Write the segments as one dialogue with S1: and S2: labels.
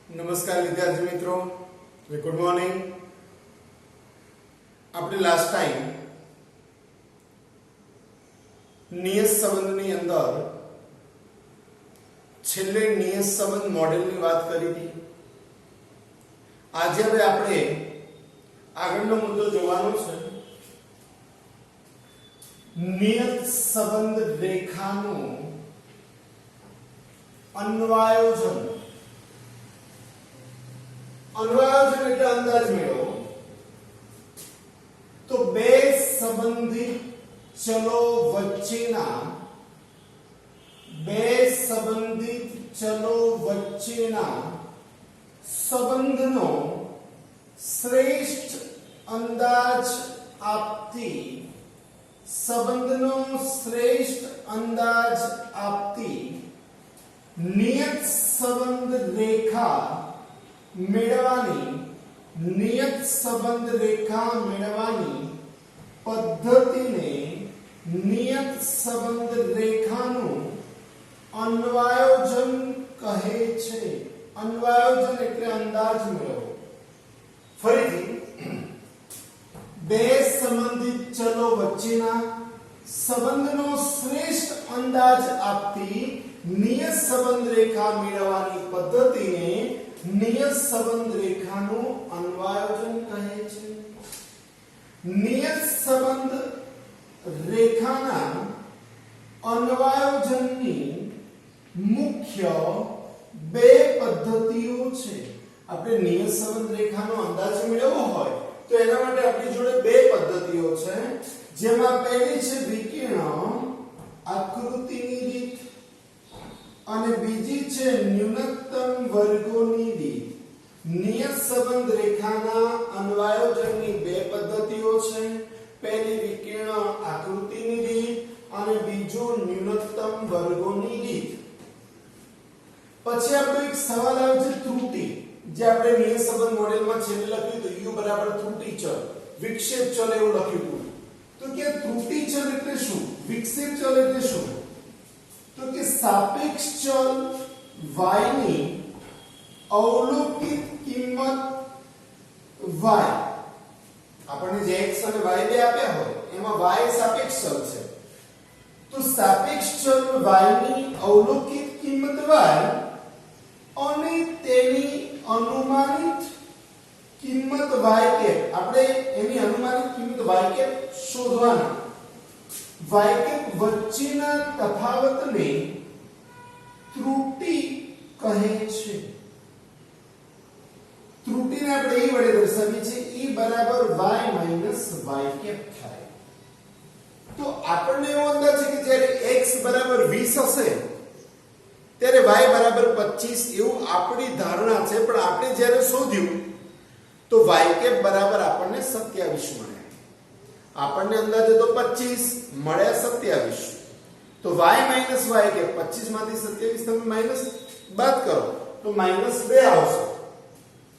S1: નમસ્કાર વિદ્યાર્થી મિત્રો, ગુડ મોર્નિંગ. આપણે લાસ્ટ ટાઈમ નિયત સંબંધની અંદર છેલ્લે નિયત સંબંધ મોડેલની વાત કરી હતી. આજે હવે આપણે આગળનો મુદ્દો જોવાનો છે. નિયત સંબંધ રેખાનું અન્વયોજન. અન્વયોજન એટલે અંદાજ મેળવો. તો બે સંબંધિત ચલો વચ્ચેના સંબંધનો શ્રેષ્ઠ અંદાજ આપતી નિયત સંબંધ રેખા મેળવવાની પદ્ધતિને નિયત સંબંધ રેખાનું અન્વયોજન કહે છે. અન્વયોજન એટલે અંદાજ મેળવવો. ફરીથી, બે સંબંધિત ચલો વચ્ચેના સંબંધનો શ્રેષ્ઠ અંદાજ આપતી નિયત સંબંધ રેખા મેળવવાની પદ્ધતિને નિયત સંબંધ રેખાનું અન્વયોજન કહે છે. નિયત સંબંધ રેખાના અન્વયોજનની મુખ્ય બે પદ્ધતિઓ છે. આપણે નિયત સંબંધ રેખાનો અંદાજ મેળવવો હોય તો એના માટે આપણી જોડે બે પદ્ધતિઓ છે. જેમાં પહેલી છે વિકર્ણ આકૃતિની રીત અને બીજી છે ન્યૂનતમ વર્ગોની રીત. નિયત સંબંધ રેખાના અન્વયોજનની બે પદ્ધતિઓ છે. પહેલી વિકર્ણ આકૃતિની રીત અને બીજું ન્યૂનતમ વર્ગોની રીત. પછી આપણો એક સવાલ આવે છે ત્રુટિ. જે આપણે નિયત સંબંધ મોડેલમાં છેલ્લે લખ્યું હતું u બરાબર ત્રુટિ ચલ, વિક્ષેપ ચલ એવું લખ્યું હતું. તો કે ત્રુટિ ચલ એટલે શું, વિક્ષેપ ચલ એટલે શું? તો કે સાપેક્ષ ચલ y ની અવલોકિત કિંમત y, આપણને જે x અને y બે આપ્યા હોય એમાં y સાપેક્ષ ચલ છે. તો સાપેક્ષ ચલ y ની અવલોકિત કિંમત y અને તેની અનુમાનિત કિંમત y કેપ, આપણે એની અનુમાનિત કિંમત y કેપ શોધવાના. y કેપ વચ્ચેના તફાવતને ત્રુટિ કહે છે. ત્રુટિને આપણે એ વડે દર્શાવીએ છીએ, e બરાબર y માઈનસ y કેપ થાય. તો આપણને એવો અંદાજ છે કે જ્યારે x બરાબર 20 હશે ત્યારે y બરાબર 25 એવું આપણી ધારણા છે. પણ આપણે જ્યારે શોધ્યું તો y કેપ બરાબર આપણને 27 મળે. આપણને અંદાજ હતો 25, મળ્યા 27. તો y માઈનસ y કેપ 25 માંથી 27 તમે માઈનસ બાદ કરો તો -2 આવશે.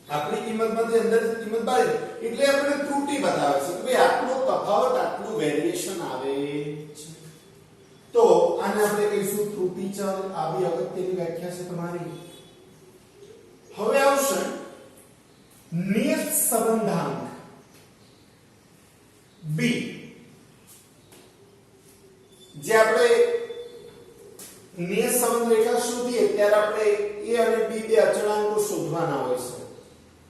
S1: આપણી કિંમતમાંથી અંદાજિત કિંમત બાદ એટલે આપણે ત્રુટિ બતાવે છે કે ભાઈ આટલો તફાવત, આટલું વેરીએશન આવે છે. તો આને આપણે કહીશું ત્રુટિ ચલ. આ બી અગત્યની વ્યાખ્યા છે તમારી. હવે આવશે નિયત સંબંધાંક b. જે આપણે નિયત સંબંધ રેખા શોધીએ ત્યારે આપણે a અને b બે અચળાંકો શોધવાના હોય છે.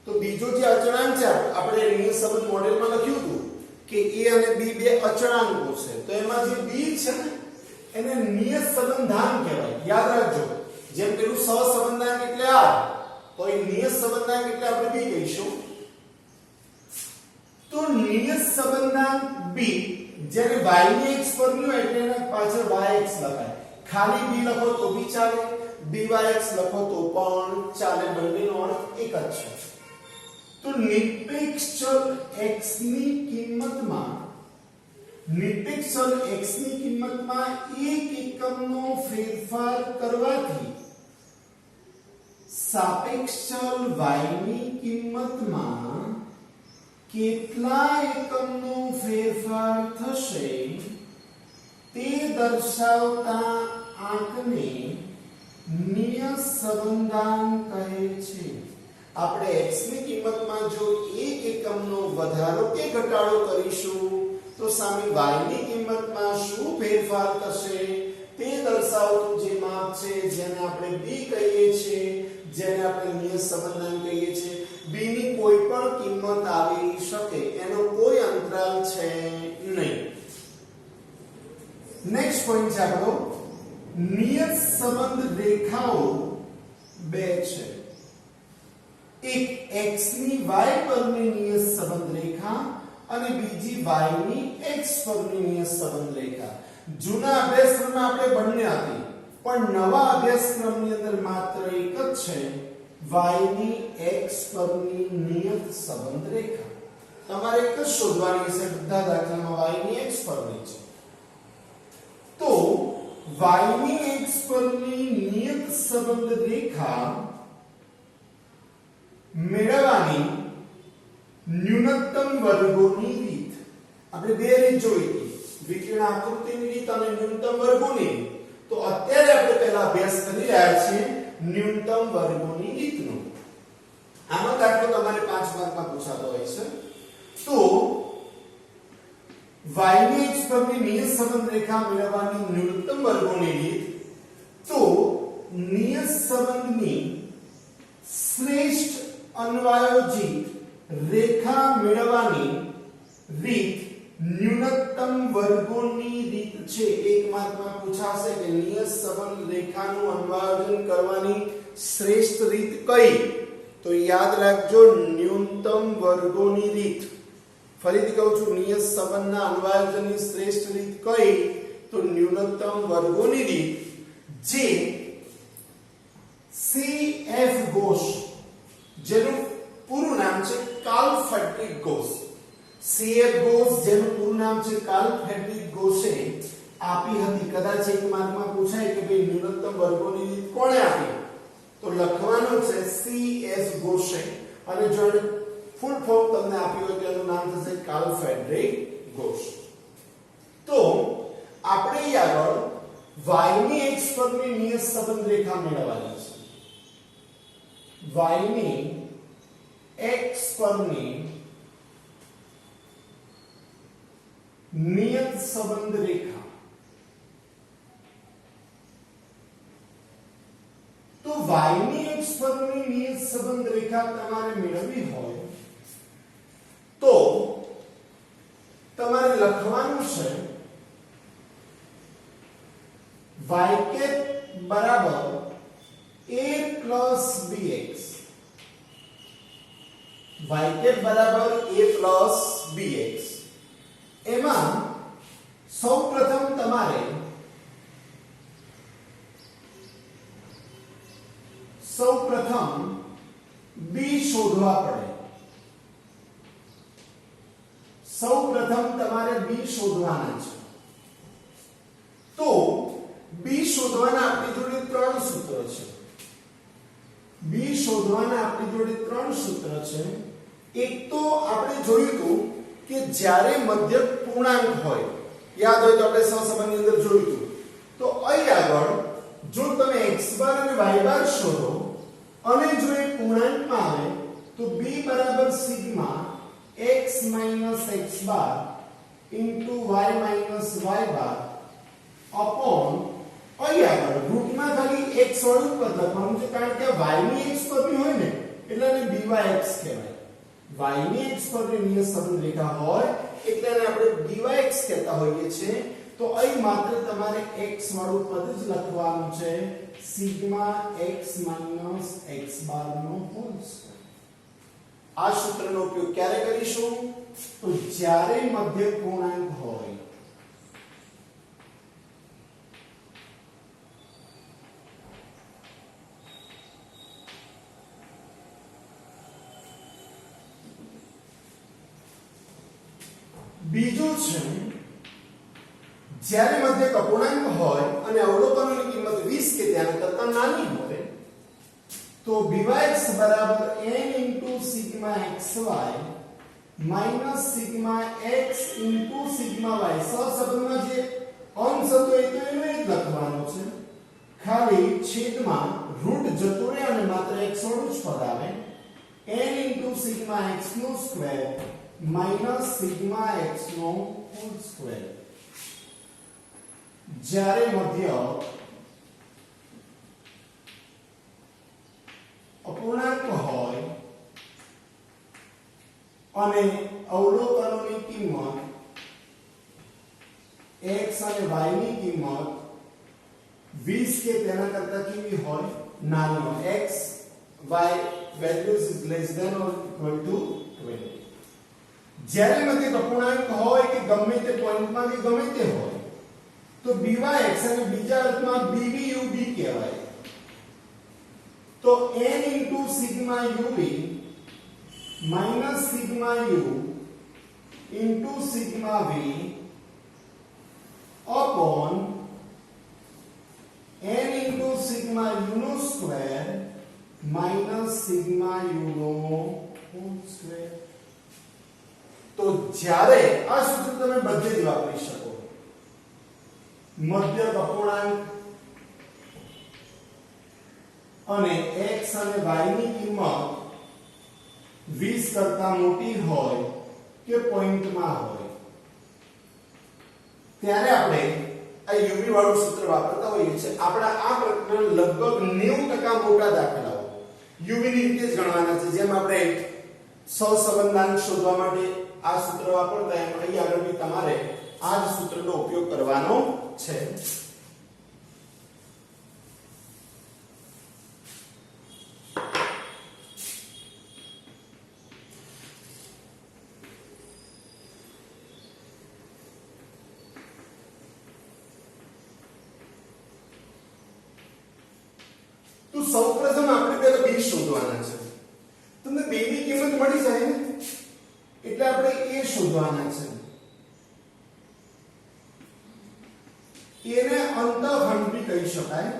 S1: તો બીજો જે અચળાંક છે આપણે નિયત સંબંધ મોડેલમાં લખ્યું હતું કે a અને b બે અચળાંકો છે. તો એમાં જે b છે ને એને નિયત સંબંધાંક કહેવાય. યાદ રાખજો, જેમ પેલું સહસંબંધાંક એટલે r, તો એ નિયત સંબંધાંક એટલે આપણે b કહીશું. તો નિયત સંબંધાંક b જ્યારે y ની x ફોર્મ્યુલા હોય એટલે એના પાછળ yx લખાય. ખાલી b લખો તો બી ચાલે, byx લખો તો પણ ચાલે. બંનેનો અર્થ એક જ છે. તો નિરપેક્ષ ચલ x ની કિંમતમાં એક એકમનો ફેરફાર કરવાથી સાપેક્ષ ચલ y ની કિંમતમાં કેટલા એકમનો ફેરફાર થશે તે દર્શાવતા આંકને નિયત સંબંધાંક કહે છે. આપણે x ની કિંમતમાં જો 1 એકમનો વધારો કે ઘટાડો કરીશું તો સામે y ની કિંમતમાં શું ફેરફાર થશે તે દર્શાવતું જે માપ છે જેને આપણે b કહીએ છીએ, જેને આપણે નિયત સંબંધાંક કહીએ છીએ. b ની કોઈ પણ કિંમત આવી શકે, એનો કોઈ અંતરાલ છે નહીં. નેક્સ્ટ પોઈન્ટ છે આપણો નિયત સંબંધ રેખાઓ બે છે. એક x ની y પરની નિયત સંબંધ રેખા અને બીજી y ની x પરની નિયત સંબંધ રેખા. જૂના અભ્યાસક્રમમાં આપણે બંને હતી, પણ નવા અભ્યાસક્રમની અંદર માત્ર એક જ છે y ની x પરની નિયત સંબંધ રેખા. તમારે એક જ શોધવાની છે, બધા દાખલામાં y ની x પરની છે. તો y ની x પરની નિયત સંબંધ રેખા મેળવવાની ન્યૂનતમ વર્ગોની રીત આપણે બે રીત જોઈ હતી, વિકર્ણ આકૃતિની રીત અને ન્યૂનતમ વર્ગોની રીત. તો અત્યારે આપણે પહેલા અભ્યાસ કરી રહ્યા છીએ ન્યૂનતમ વર્ગોની રીતનો. આનો દાખલો તમારે 5 માર્કમાં પૂછાતો હોય છે. તો y ની x પરની નિયત સંબંધ રેખા મેળવવાની ન્યૂનતમ વર્ગોની રીત. તો નિયત સંબંધની શ્રેષ્ઠ અન્વયોજિત રેખા મેળવવાની રીત ન્યૂનતમ વર્ગોની રીત છે. એક માર્કમાં પૂછાશે કે નિયત સંબંધ રેખાનું અન્વયોજન કરવાની શ્રેષ્ઠ રીત કઈ, તો યાદ રાખજો ન્યૂનતમ વર્ગોની રીત. ફરીથી કહું છું, નિયત સંબંધના અન્વયોજનની શ્રેષ્ઠ રીત કઈ, તો ન્યૂનતમ વર્ગોની રીત, જે CF ગૌસ, જેનું પૂરું નામ છે Carl Friedrich Gauss. CF Gauss જેનું પૂરું નામ છે કાર્લ ફ્રેડરિક ગૌસે આપી હતી. કદાચ એક માર્કમાં પૂછાય કે ભાઈ ન્યૂનતમ વર્ગોની રીત કોણે આપી, તો લખવાનું છે CF ગૌસે, અને જો ફૂલ ફોર્મ તમને આપ્યું હોય તો એનું નામ થશે કાર્લ ફ્રેડરિક ગૌસ. તો આપણે આગળ y ની x પરની નિયત સંબંધ રેખા મેળવવાની છે. y ની x પરની નિયત સંબંધ રેખા. તો y ની x પરની નિયત સંબંધ રેખા તમારે મેળવવી હોય તો તમારે લખવાનું છે y કેપ બરાબર a plus bx. y cap બરાબર a plus bx. એમાં સૌપ્રથમ તમારે b શોધવા પડે. સૌપ્રથમ તમારે b શોધવાના છે. તો b શોધવાના આપણી જોડે ત્રણ સૂત્ર છે. b શોધવાના આપણી જોડે ત્રણ સૂત્ર છે. એક તો આપણે જોયું હતું કે જ્યારે મધ્યક પૂર્ણાંક હોય, યાદ હોય તો આપણે સહસંબંધની અંદર જોયું હતું, તો અહીં આગળ જો તમે x બાર અને y બાર શોધો અને જો એ પૂર્ણાંકમાં આવે તો b બરાબર સિગ્મા x માઈનસ x બાર ઇન્ટુ y માઈનસ y બાર અપોન અહીં આગળ રૂટમાં ખાલી x વાળું પદ લખવાનું છે, કારણ કે y ની x પદની હોય ને એટલે એને byx કહેવાય. y ની x પરની નિયત સંબંધ રેખા હોય એટલે એને આપણે byx કહેતા હોઈએ છીએ. તો અહીં માત્ર તમારે x વાળું પદ જ લખવાનું છે, સિગ્મા x માઈનસ x બાર નો હોલ સ્ક્વેર. આ સૂત્રનો ઉપયોગ ક્યારે કરીશું, તો જ્યારે મધ્યક પૂર્ણાંક હોય. બીજું છે જ્યારે મધ્યક અપૂર્ણાંક હોય અને અવલોકનોની કિંમત 20 કે તેના કરતા નાની હોય તો byx બરાબર n sigma xy minus sigma x sigma y. સહસંબંધમાં જે અંશ હતો એ તો એને જ લખવાનો છે. ખાલી છેદમાં રૂટ જતો રહે અને માત્ર x વાળું જ પદ આવે n * સિગ્મા x નો સ્ક્વેર માઈનસ સિગ્મા x નો હોલ સ્ક્વેર. જ્યારે મધ્ય અપૂર્ણાંક હોય અને અવલોકનોની કિંમત x અને y ની કિંમત 20 કે તેના કરતા કેવી હોય નાની હોય x y values is less than or equal to 20. જ્યારે મધ્ય અપૂર્ણાંક હોય કે ગમે તે પોઈન્ટમાં કે ગમે તે હોય તો byx અને બીજા અર્થમાં bvub કહેવાય. તો n * sigma uv minus sigma u into sigma v upon n * sigma u નો સ્ક્વેર minus sigma u નો હોલ સ્ક્વેર. તો જ્યારે આ સૂત્ર તમે બધે જ વાપરી શકો. મધ્ય અપૂર્ણાંક અને x અને y ની કિંમત 20 કરતા મોટી હોય કે પોઈન્ટમાં હોય ત્યારે આપણે આ uv વાળું સૂત્ર વાપરતા હોઈએ છીએ. આપણા આ પ્રકરણ લગભગ 90% મોટા દાખલાઓ uv ની રીતે જ ગણવાના છે. જેમ આપણે સહસંબંધાંક શોધવા માટે આ સૂત્ર વાપરતા એમ અહીં આગળ બી તમારે આ જ સૂત્રનો ઉપયોગ કરવાનો છે. તો સૌપ્રથમ આપણે પહેલા b શોધવાના છે. તમને b ની કિંમત મળી જાય ને એટલે આપણે a શોધવાના છે. એને અંતઃખંડ બી કહી શકાય.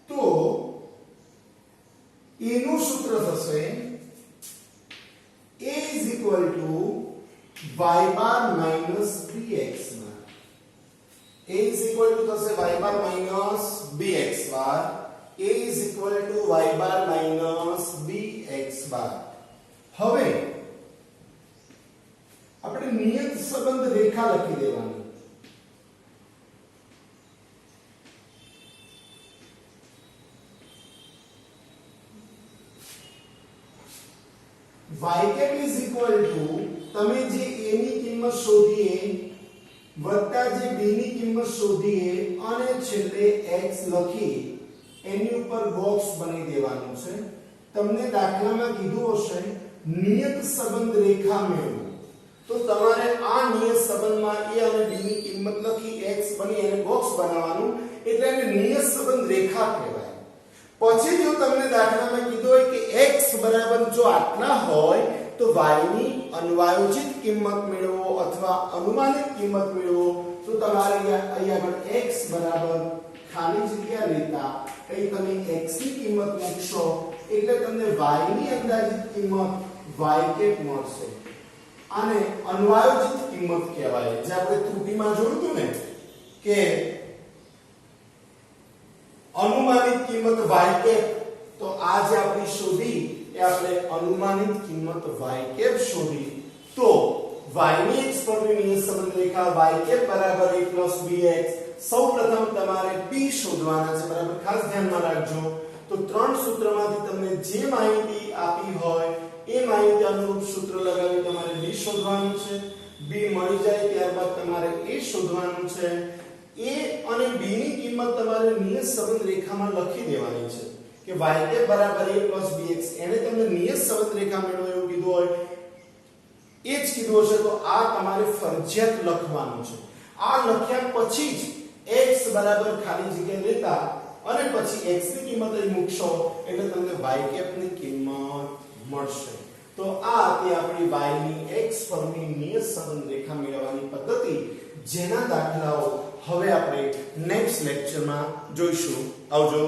S1: તો a નું સૂત્ર થશે a is equal to y bar minus bx bar. A is equal to થશે y bar minus bx bar. A is equal to y bar minus bx bar. હવે આપણે નિયત સંબંધ રેખા લખી દેવાની. y cap is equal to તમે જે a ની કિંમત શોધીએ વત્તા જે b ની કિંમત શોધીએ અને છેલ્લે x લખી એની ઉપર બોક્સ બની દેવાનું છે. તમને દાખલામાં કીધું હશે નિયત સંબંધ રેખા મેળવો. તો તમારે આ નિયત સંબંધમાં a અને b ની કિંમત લખી x બની એને બોક્સ બનાવવાનું એટલે એને નિયત સંબંધ રેખા કહેવાય. પછી જો તમને દાખલામાં કીધું હોય કે x બરાબર જો આટલા હોય તો y ની અન્વયોજિત કિંમત મેળવો અથવા અનુમાનિત કિંમત મેળવો તો તમારે અહીંયા આગળ x બરાબર ખાલી જગ્યા લેતા અહીં તમે x ની કિંમત મૂકશો એટલે તમને y ની અંદાજિત કિંમત y કેપ મળશે. આને અન્વયોજિત કિંમત કહેવાય. જે આપણે ત્રુટિમાં જોયું હતું ને કે અનુમાનિત કિંમત y કેપ, તો આ જે આપણે શોધી એ આપણે અનુમાનિત કિંમત y કેપ શોધી. તો y ની x પરની નિયત સંબંધ રેખા y કેપ બરાબર a bx. સૌપ્રથમ તમારે p શોધવાના છે. બરાબર, ખાસ ધ્યાનમાં રાખજો. તો ત્રણ સૂત્રમાંથી તમને જે માહિતી આપી હોય એ માહિતી અનુરૂપ સૂત્ર લગાવી તમારે b શોધવાનું છે. b મળી જાય ત્યારબાદ તમારે a શોધવાનું છે. a અને b ની કિંમત તમારે નિયત સંબંધ રેખામાં લખી દેવાની છે કે y કેપ બરાબર a bx. એને તમને નિયત સંબંધ રેખા મેળવો એવું કીધું હોય એ જ કીધું હશે તો આ તમારે ફરજિયાત લખવાનું છે. આ લખ્યા પછી જ x બરાબર ખાલી જગ્યા લેતા અને પછી x ની કિંમત અહીં મૂકશો એટલે તમને y કેપ ની કિંમત મળશે. તો આ હતી આપણી y ની x પરની નિયત સંબંધ રેખા મેળવવાની પદ્ધતિ, જેના દાખલાઓ હવે આપણે નેક્સ્ટ લેક્ચરમાં જોઈશું. આવજો.